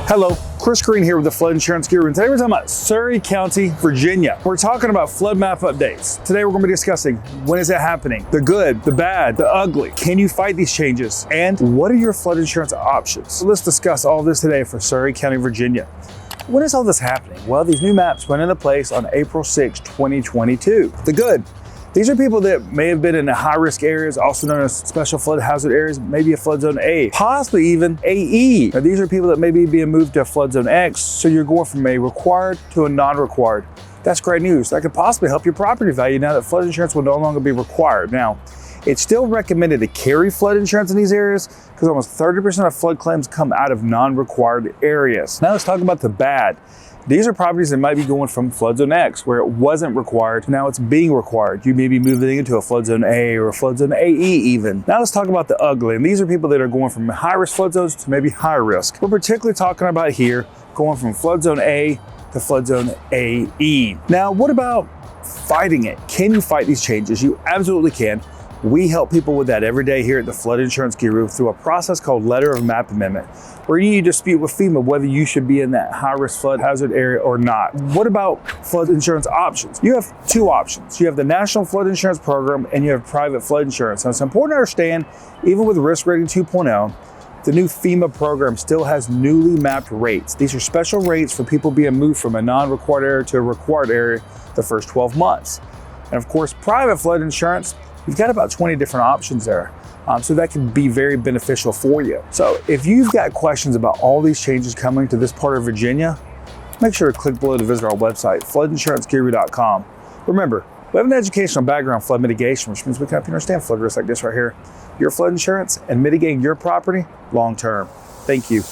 Hello, Chris Green here with the Flood Insurance Guru, and today we're talking about Surry County, Virginia. We're talking about flood map updates. Today we're going to be discussing when is it happening, the good, the bad, the ugly, can you fight these changes, and what are your flood insurance options? So let's discuss all this today for Surry County, Virginia. When is all this happening? Well, these new maps went into place on April 6, 2022. The good. These are people that may have been in the high-risk areas, also known as special flood hazard areas, maybe a flood zone A, possibly even AE. Now, these are people that may be being moved to a flood zone X, so you're going from a required to a non-required. That's great news. That could possibly help your property value now that flood insurance will no longer be required. Now, it's still recommended to carry flood insurance in these areas because almost 30% of flood claims come out of non-required areas. Now let's talk about the bad. These are properties that might be going from flood zone X, where it wasn't required, to now it's being required. You may be moving into a flood zone A or a flood zone AE even. Now let's talk about the ugly. And these are people that are going from high risk flood zones to maybe high risk. We're particularly talking about here going from flood zone A to flood zone AE. Now, what about fighting it? Can you fight these changes? You absolutely can. We help people with that every day here at the Flood Insurance Guru through a process called Letter of Map Amendment, where you dispute with FEMA whether you should be in that high-risk flood hazard area or not. What about flood insurance options? You have two options. You have the National Flood Insurance Program and you have private flood insurance. Now, it's important to understand, even with Risk Rating 2.0, the new FEMA program still has newly mapped rates. These are special rates for people being moved from a non-required area to a required area the first 12 months. And of course, private flood insurance, you've got about 20 different options there. So that can be very beneficial for you. So if you've got questions about all these changes coming to this part of Virginia, make sure to click below to visit our website, floodinsuranceguru.com. Remember, we have an educational background in flood mitigation, which means we can help you understand flood risks like this right here. Your flood insurance and mitigating your property long term. Thank you.